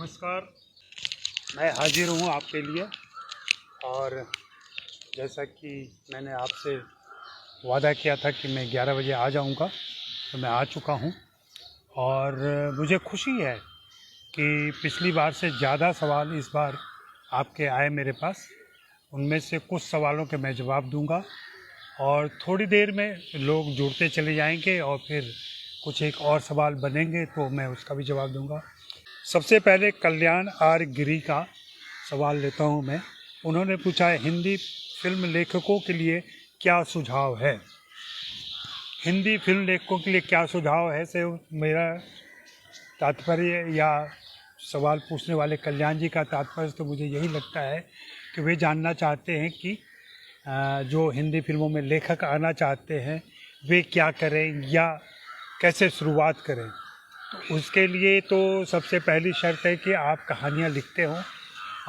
नमस्कार। मैं हाजिर हूँ आपके लिए। और जैसा कि मैंने आपसे वादा किया था कि मैं 11 बजे आ जाऊँगा, तो मैं आ चुका हूँ। और मुझे खुशी है कि पिछली बार से ज़्यादा सवाल इस बार आपके आए मेरे पास। उनमें से कुछ सवालों के मैं जवाब दूंगा और थोड़ी देर में लोग जुड़ते चले जाएंगे और फिर कुछ एक और सवाल बनेंगे तो मैं उसका भी जवाब दूंगा। सबसे पहले कल्याण आर गिरी का सवाल लेता हूं मैं। उन्होंने पूछा है, हिंदी फिल्म लेखकों के लिए क्या सुझाव है। हिंदी फिल्म लेखकों के लिए क्या सुझाव है से मेरा तात्पर्य, या सवाल पूछने वाले कल्याण जी का तात्पर्य तो मुझे यही लगता है कि वे जानना चाहते हैं कि जो हिंदी फिल्मों में लेखक आना चाहते हैं वे क्या करें या कैसे शुरुआत करें। तो उसके लिए तो सबसे पहली शर्त है कि आप कहानियाँ लिखते हों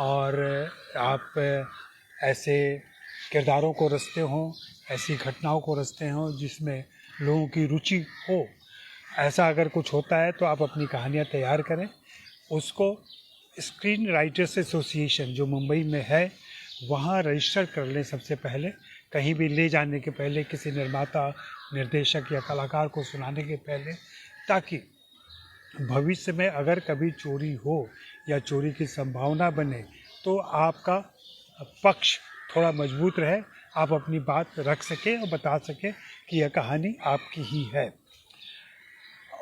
और आप ऐसे किरदारों को रचते हों, ऐसी घटनाओं को रचते हों जिसमें लोगों की रुचि हो। ऐसा अगर कुछ होता है तो आप अपनी कहानियाँ तैयार करें, उसको स्क्रीन राइटर्स एसोसिएशन जो मुंबई में है वहाँ रजिस्टर कर लें सबसे पहले। कहीं भी ले जाने के पहले, किसी निर्माता, निर्देशक या कलाकार को सुनाने के पहले, ताकि भविष्य में अगर कभी चोरी हो या चोरी की संभावना बने तो आपका पक्ष थोड़ा मजबूत रहे, आप अपनी बात रख सकें और बता सकें कि यह कहानी आपकी ही है।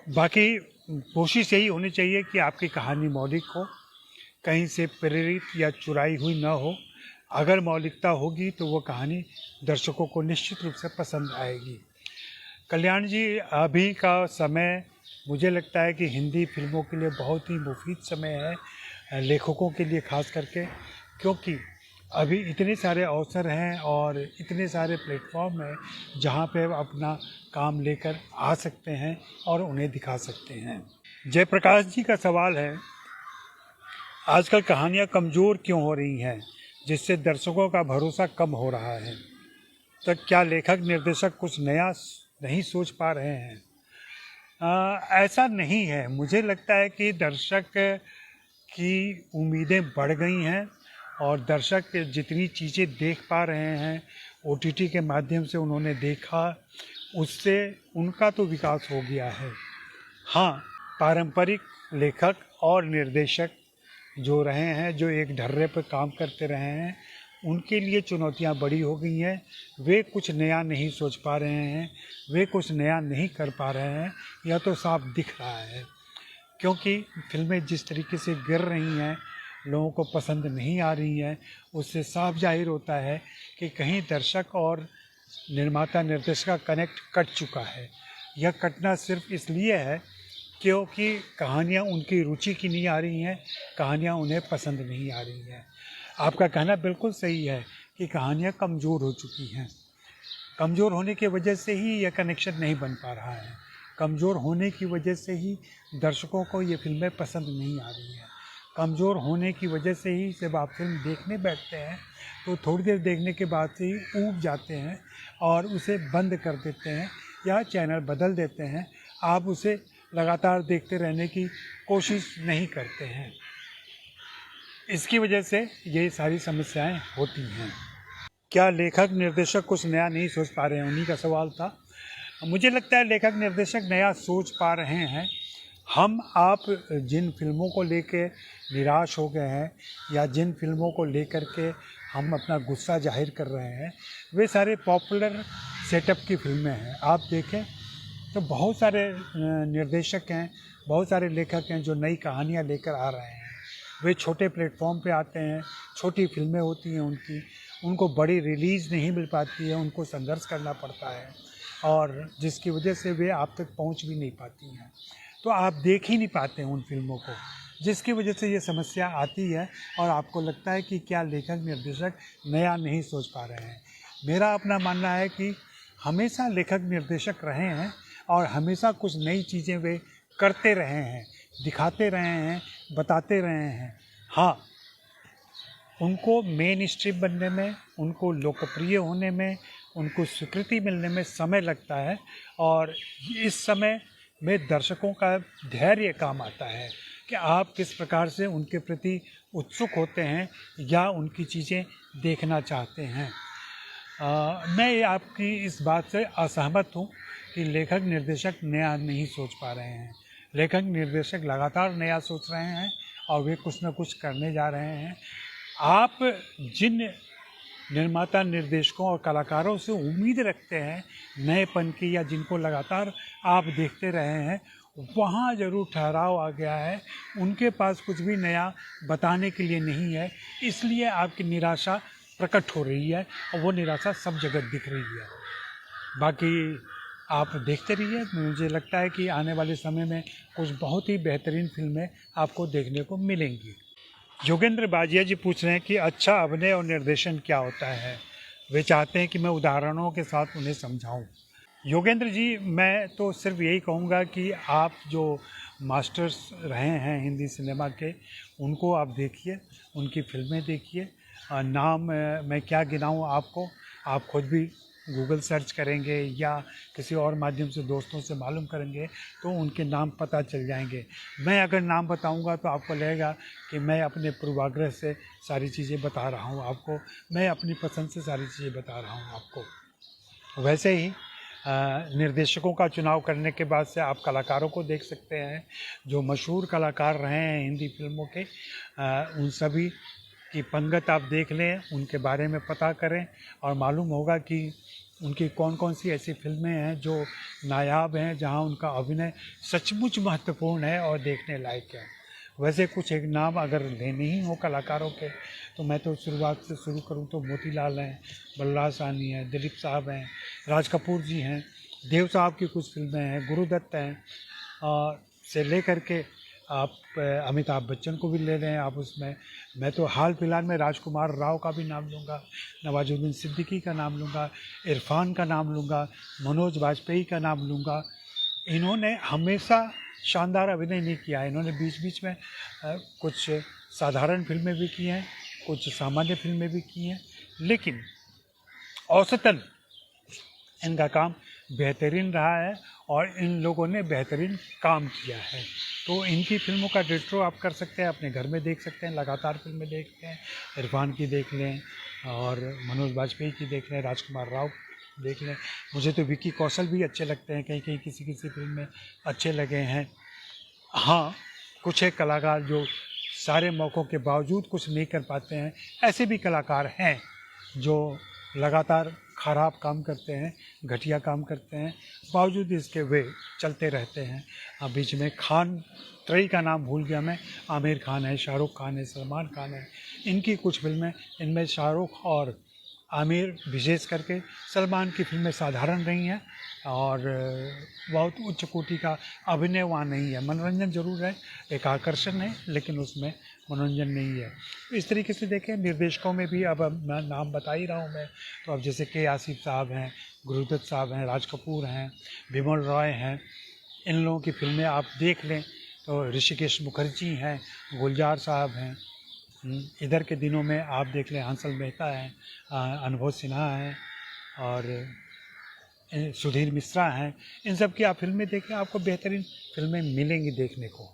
बाकी कोशिश यही होनी चाहिए कि आपकी कहानी मौलिक हो, कहीं से प्रेरित या चुराई हुई न हो। अगर मौलिकता होगी तो वो कहानी दर्शकों को निश्चित रूप से पसंद आएगी। कल्याण जी, अभी का समय मुझे लगता है कि हिंदी फिल्मों के लिए बहुत ही मुफीद समय है, लेखकों के लिए ख़ास करके, क्योंकि अभी इतने सारे अवसर हैं और इतने सारे प्लेटफॉर्म हैं जहाँ पे वो अपना काम लेकर आ सकते हैं और उन्हें दिखा सकते हैं। जयप्रकाश जी का सवाल है, आजकल कहानियाँ कमज़ोर क्यों हो रही हैं जिससे दर्शकों का भरोसा कम हो रहा है। तो क्या लेखक निर्देशक कुछ नया नहीं सोच पा रहे हैं। ऐसा नहीं है। मुझे लगता है कि दर्शक की उम्मीदें बढ़ गई हैं और दर्शक जितनी चीज़ें देख पा रहे हैं ओटीटी के माध्यम से उन्होंने देखा, उससे उनका तो विकास हो गया है। हाँ, पारंपरिक लेखक और निर्देशक जो रहे हैं, जो एक ढर्रे पर काम करते रहे हैं, उनके लिए चुनौतियां बड़ी हो गई हैं। वे कुछ नया नहीं सोच पा रहे हैं, वे कुछ नया नहीं कर पा रहे हैं, यह तो साफ दिख रहा है। क्योंकि फिल्में जिस तरीके से गिर रही हैं, लोगों को पसंद नहीं आ रही हैं, उससे साफ जाहिर होता है कि कहीं दर्शक और निर्माता निर्देशक का कनेक्ट कट चुका है। यह कटना सिर्फ इसलिए है क्योंकि कहानियाँ उनकी रुचि की नहीं आ रही हैं, कहानियाँ उन्हें पसंद नहीं आ रही हैं। आपका कहना बिल्कुल सही है कि कहानियाँ कमज़ोर हो चुकी हैं। कमज़ोर होने की वजह से ही यह कनेक्शन नहीं बन पा रहा है। कमज़ोर होने की वजह से ही दर्शकों को ये फिल्में पसंद नहीं आ रही हैं। कमज़ोर होने की वजह से ही जब आप फिल्म देखने बैठते हैं तो थोड़ी देर देखने के बाद से ही ऊब जाते हैं और उसे बंद कर देते हैं या चैनल बदल देते हैं। आप उसे लगातार देखते रहने की कोशिश नहीं करते हैं। इसकी वजह से ये सारी समस्याएं होती हैं। क्या लेखक निर्देशक कुछ नया नहीं सोच पा रहे हैं, उन्हीं का सवाल था। मुझे लगता है लेखक निर्देशक नया सोच पा रहे हैं। हम आप जिन फिल्मों को लेके निराश हो गए हैं या जिन फिल्मों को लेकर के हम अपना गुस्सा जाहिर कर रहे हैं, वे सारे पॉपुलर सेटअप की फिल्में हैं। आप देखें तो बहुत सारे निर्देशक हैं, बहुत सारे लेखक हैं जो नई कहानियाँ लेकर आ रहे हैं। वे छोटे प्लेटफॉर्म पे आते हैं, छोटी फिल्में होती हैं उनको बड़ी रिलीज़ नहीं मिल पाती है, उनको संघर्ष करना पड़ता है और जिसकी वजह से वे आप तक पहुंच भी नहीं पाती हैं। तो आप देख ही नहीं पाते हैं उन फिल्मों को, जिसकी वजह से ये समस्या आती है और आपको लगता है कि क्या लेखक निर्देशक नया नहीं सोच पा रहे हैं। मेरा अपना मानना है कि हमेशा लेखक निर्देशक रहे हैं और हमेशा कुछ नई चीज़ें वे करते रहे हैं, दिखाते रहे हैं, बताते रहे हैं। हाँ, उनको मेन स्ट्रीम बनने में, उनको लोकप्रिय होने में, उनको स्वीकृति मिलने में समय लगता है और इस समय में दर्शकों का धैर्य काम आता है। कि आप किस प्रकार से उनके प्रति उत्सुक होते हैं या उनकी चीज़ें देखना चाहते हैं। मैं आपकी इस बात से असहमत हूँ कि लेखक निर्देशक नया नहीं सोच पा रहे हैं। लेखक निर्देशक लगातार नया सोच रहे हैं और वे कुछ न कुछ करने जा रहे हैं। आप जिन निर्माता, निर्देशकों और कलाकारों से उम्मीद रखते हैं नएपन की, या जिनको लगातार आप देखते रहे हैं, वहाँ ज़रूर ठहराव आ गया है। उनके पास कुछ भी नया बताने के लिए नहीं है, इसलिए आपकी निराशा प्रकट हो रही है और वो निराशा सब जगह दिख रही है। बाकी आप देखते रहिए, मुझे लगता है कि आने वाले समय में कुछ बहुत ही बेहतरीन फिल्में आपको देखने को मिलेंगी। योगेंद्र बाजिया जी पूछ रहे हैं कि अच्छा अभिनय और निर्देशन क्या होता है। वे चाहते हैं कि मैं उदाहरणों के साथ उन्हें समझाऊं। योगेंद्र जी, मैं तो सिर्फ यही कहूँगा कि आप जो मास्टर्स रहे हैं हिंदी सिनेमा के, उनको आप देखिए, उनकी फिल्में देखिए। नाम मैं क्या गिनाऊँ आपको, आप खुद भी गूगल सर्च करेंगे या किसी और माध्यम से दोस्तों से मालूम करेंगे तो उनके नाम पता चल जाएंगे। मैं अगर नाम बताऊंगा तो आपको लगेगा कि मैं अपने पूर्वाग्रह से सारी चीज़ें बता रहा हूं आपको, मैं अपनी पसंद से सारी चीज़ें बता रहा हूं आपको। वैसे ही निर्देशकों का चुनाव करने के बाद से आप कलाकारों को देख सकते हैं। जो मशहूर कलाकार रहे हैं हिंदी फिल्मों के, उन सभी की पंगत आप देख लें, उनके बारे में पता करें और मालूम होगा कि उनकी कौन कौन सी ऐसी फिल्में हैं जो नायाब हैं, जहां उनका अभिनय सचमुच महत्वपूर्ण है और देखने लायक है। वैसे कुछ एक नाम अगर लेने ही हो कलाकारों के, तो मैं तो शुरुआत से शुरू करूं तो मोतीलाल हैं, बलराज साहनी हैं, दिलीप साहब हैं, राज कपूर जी हैं, देव साहब की कुछ फिल्में हैं, गुरुदत्त हैं, से लेकर के आप अमिताभ बच्चन को भी ले लें आप उसमें। मैं तो हाल फिलहाल में राजकुमार राव का भी नाम लूँगा, नवाजुद्दीन सिद्दीकी का नाम लूँगा, इरफान का नाम लूँगा, मनोज वाजपेयी का नाम लूँगा। इन्होंने हमेशा शानदार अभिनय नहीं किया है। इन्होंने बीच बीच में कुछ साधारण फिल्में भी की हैं, कुछ सामान्य फिल्में भी की हैं, लेकिन औसतन इनका काम बेहतरीन रहा है और इन लोगों ने बेहतरीन काम किया है। तो इनकी फिल्मों का डिट्रो आप कर सकते हैं, अपने घर में देख सकते हैं, लगातार फिल्में देखते हैं। इरफान की देख लें और मनोज वाजपेयी की देख लें, राजकुमार राव देख लें। मुझे तो विक्की कौशल भी अच्छे लगते हैं, कहीं कहीं किसी किसी फिल्म में अच्छे लगे हैं। हाँ, कुछ एक कलाकार जो सारे मौक़ों के बावजूद कुछ नहीं कर पाते हैं, ऐसे भी कलाकार हैं जो लगातार ख़राब काम करते हैं, घटिया काम करते हैं, बावजूद इसके वे चलते रहते हैं। बीच में खान त्रयी का नाम भूल गया मैं, आमिर खान है, शाहरुख खान है, सलमान खान है। इनकी कुछ फिल्में, इनमें शाहरुख और आमिर विशेष करके, सलमान की फिल्में साधारण रही हैं और बहुत उच्च कोटि का अभिनय वहाँ नहीं है। मनोरंजन ज़रूर है, एक आकर्षण है, लेकिन उसमें मनोरंजन नहीं है। इस तरीके से देखें निर्देशकों में भी, अब मैं नाम बता ही रहा हूँ मैं, तो अब जैसे के आसिफ साहब हैं, गुरुदत्त साहब हैं, राज कपूर हैं, बिमल रॉय हैं, इन लोगों की फिल्में आप देख लें तो ऋषिकेश मुखर्जी हैं, गुलजार साहब हैं। इधर के दिनों में आप देख लें हंसल मेहता हैं, अनुभव सिन्हा हैं और सुधीर मिश्रा हैं। इन सब की आप फिल्में देखें, आपको बेहतरीन फिल्में मिलेंगी देखने को।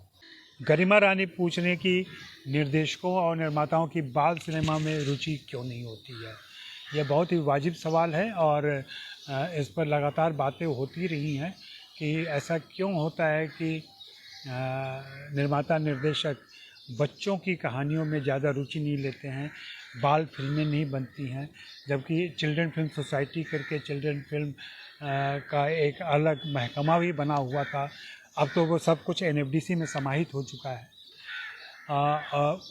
गरिमा रानी पूछ रहे हैं कि निर्देशकों और निर्माताओं की बाल सिनेमा में रुचि क्यों नहीं होती है। यह बहुत ही वाजिब सवाल है और इस पर लगातार बातें होती रही हैं कि ऐसा क्यों होता है कि निर्माता निर्देशक बच्चों की कहानियों में ज़्यादा रुचि नहीं लेते हैं, बाल फिल्में नहीं बनती हैं, जबकि चिल्ड्रन फिल्म सोसाइटी करके चिल्ड्रन फिल्म का एक अलग महकमा भी बना हुआ था। अब तो वो सब कुछ एनएफडीसी में समाहित हो चुका है।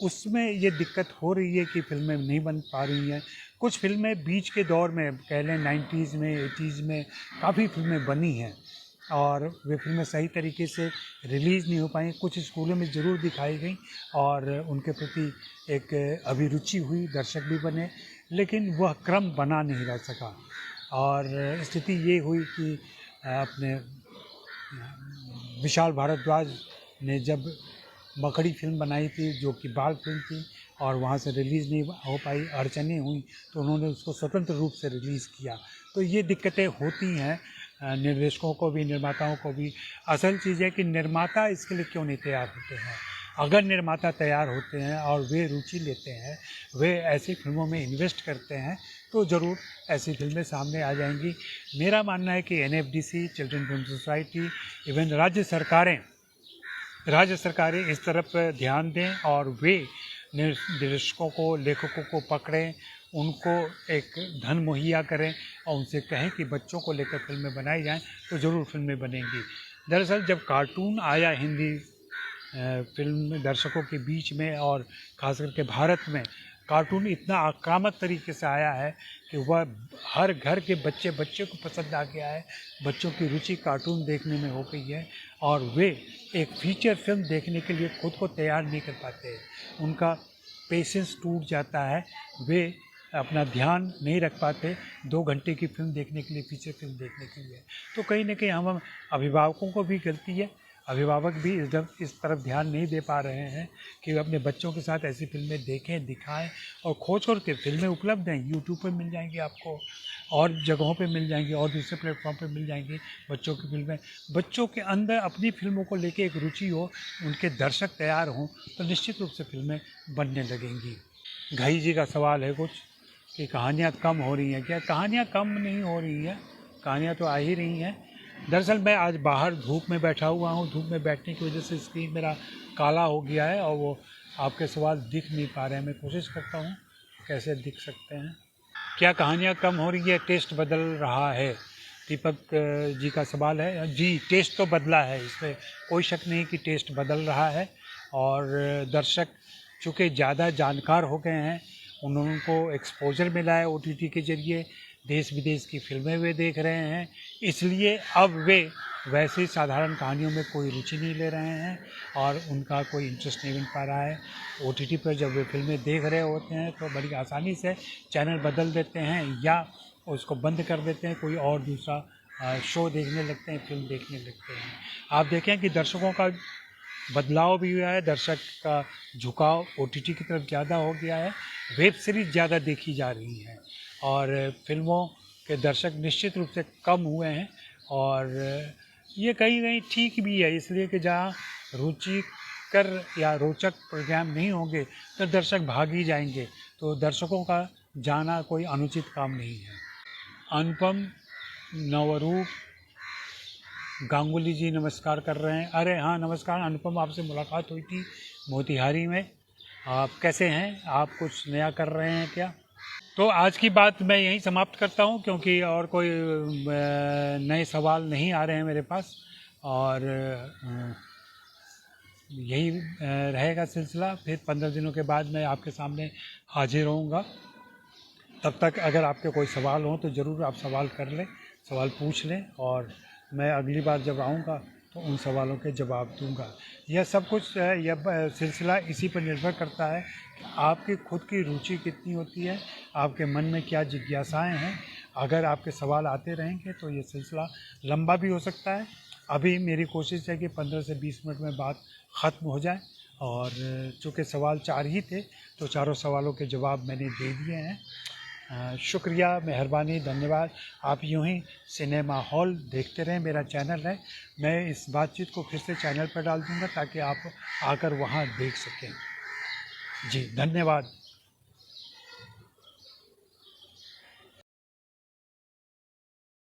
उसमें ये दिक्कत हो रही है कि फिल्में नहीं बन पा रही हैं। कुछ फिल्में बीच के दौर में, कह लें 90s में, 80s में काफ़ी फिल्में बनी हैं और वे फिल्में सही तरीके से रिलीज़ नहीं हो पाई। कुछ स्कूलों में ज़रूर दिखाई गई और उनके प्रति एक अभिरुचि हुई, दर्शक भी बने, लेकिन वह क्रम बना नहीं रह सका। और स्थिति ये हुई कि अपने विशाल भारद्वाज ने जब मकड़ी फिल्म बनाई थी, जो कि बाल फिल्म थी और वहाँ से रिलीज़ नहीं हो पाई, अड़चनें हुई, तो उन्होंने उसको स्वतंत्र रूप से रिलीज़ किया। तो ये दिक्कतें होती हैं निर्देशकों को भी, निर्माताओं को भी। असल चीज़ है कि निर्माता इसके लिए क्यों नहीं तैयार होते हैं। अगर निर्माता तैयार होते हैं और वे रुचि लेते हैं, वे ऐसी फिल्मों में इन्वेस्ट करते हैं, तो ज़रूर ऐसी फिल्में सामने आ जाएंगी। मेरा मानना है कि NFDC, children film society, even राज्य सरकारें इस तरफ ध्यान दें और वे निर्देशकों को, लेखकों को पकड़ें, उनको एक धन मुहैया करें और उनसे कहें कि बच्चों को लेकर फिल्में बनाई जाएं, तो ज़रूर फिल्में बनेंगी। दरअसल जब कार्टून आया हिंदी फिल्म दर्शकों के बीच में, और ख़ास करके भारत में कार्टून इतना आक्रामक तरीके से आया है कि वह हर घर के बच्चे को पसंद आ गया है। बच्चों की रुचि कार्टून देखने में हो गई है और वे एक फीचर फिल्म देखने के लिए खुद को तैयार नहीं कर पाते हैं। उनका पेशेंस टूट जाता है, वे अपना ध्यान नहीं रख पाते 2 घंटे की फिल्म देखने के लिए, फीचर फिल्म देखने के लिए। तो कहीं ना कहीं हम अभिभावकों को भी गलती है, अभिभावक भी इस तरफ ध्यान नहीं दे पा रहे हैं कि अपने बच्चों के साथ ऐसी फिल्में देखें, दिखाएं और खोज कर के फिल्में उपलब्ध हैं। यूट्यूब पर मिल जाएंगी आपको, और जगहों पे मिल जाएंगी, और दूसरे प्लेटफॉर्म पे मिल जाएंगी बच्चों की फिल्में। बच्चों के अंदर अपनी फिल्मों को लेके एक रुचि हो, उनके दर्शक तैयार हों, तो निश्चित रूप से फिल्में बनने लगेंगी। घई जी का सवाल है कुछ कि कहानियाँ कम हो रही हैं क्या? कहानियाँ कम नहीं हो रही हैं, कहानियाँ तो आ ही रही हैं। दरअसल मैं आज बाहर धूप में बैठा हुआ हूँ, धूप में बैठने की वजह से स्क्रीन मेरा काला हो गया है और वो आपके सवाल दिख नहीं पा रहे हैं। मैं कोशिश करता हूँ कैसे दिख सकते हैं। क्या कहानियाँ कम हो रही है? टेस्ट बदल रहा है, दीपक जी का सवाल है। जी, टेस्ट तो बदला है, इसमें कोई शक नहीं कि टेस्ट बदल रहा है। और दर्शक चूँकि ज़्यादा जानकार हो गए हैं, उनको एक्सपोजर मिला है OTT के ज़रिए, देश विदेश की फिल्में वे देख रहे हैं, इसलिए अब वे वैसे साधारण कहानियों में कोई रुचि नहीं ले रहे हैं और उनका कोई इंटरेस्ट नहीं बन पा रहा है। OTT पर जब वे फिल्में देख रहे होते हैं तो बड़ी आसानी से चैनल बदल देते हैं या उसको बंद कर देते हैं, कोई और दूसरा शो देखने लगते हैं, फिल्म देखने लगते हैं। आप देखें कि दर्शकों का बदलाव भी हुआ है, दर्शक का झुकाव OTT की तरफ ज़्यादा हो गया है, वेब सीरीज़ ज़्यादा देखी जा रही हैं और फिल्मों के दर्शक निश्चित रूप से कम हुए हैं। और ये कहीं कहीं ठीक भी है, इसलिए कि जहाँ रुचिकर या रोचक प्रोग्राम नहीं होंगे तो दर्शक भाग ही जाएंगे, तो दर्शकों का जाना कोई अनुचित काम नहीं है। अनुपम नवरूप गांगुली जी नमस्कार कर रहे हैं। अरे हाँ, नमस्कार अनुपम, आपसे मुलाकात हुई थी मोतिहारी में। आप कैसे हैं? आप कुछ नया कर रहे हैं क्या? तो आज की बात मैं यहीं समाप्त करता हूं, क्योंकि और कोई नए सवाल नहीं आ रहे हैं मेरे पास, और यही रहेगा सिलसिला। फिर 15 दिनों के बाद मैं आपके सामने हाजिर होऊंगा। तब तक अगर आपके कोई सवाल हो तो ज़रूर आप सवाल कर लें, सवाल पूछ लें, और मैं अगली बार जब आऊँगा तो उन सवालों के जवाब दूंगा। यह सब कुछ यह सिलसिला इसी पर निर्भर करता है कि आपकी खुद की रुचि कितनी होती है, आपके मन में क्या जिज्ञासाएं हैं। अगर आपके सवाल आते रहेंगे तो ये सिलसिला लंबा भी हो सकता है। अभी मेरी कोशिश है कि 15 से 20 मिनट में बात ख़त्म हो जाए, और चूँकि सवाल 4 ही थे तो चारों सवालों के जवाब मैंने दे दिए हैं। शुक्रिया, मेहरबानी, धन्यवाद। आप यूं ही सिनेमा हॉल देखते रहें, मेरा चैनल है। मैं इस बातचीत को फिर से चैनल पर डाल दूंगा ताकि आप आकर वहां देख सकें। जी, धन्यवाद।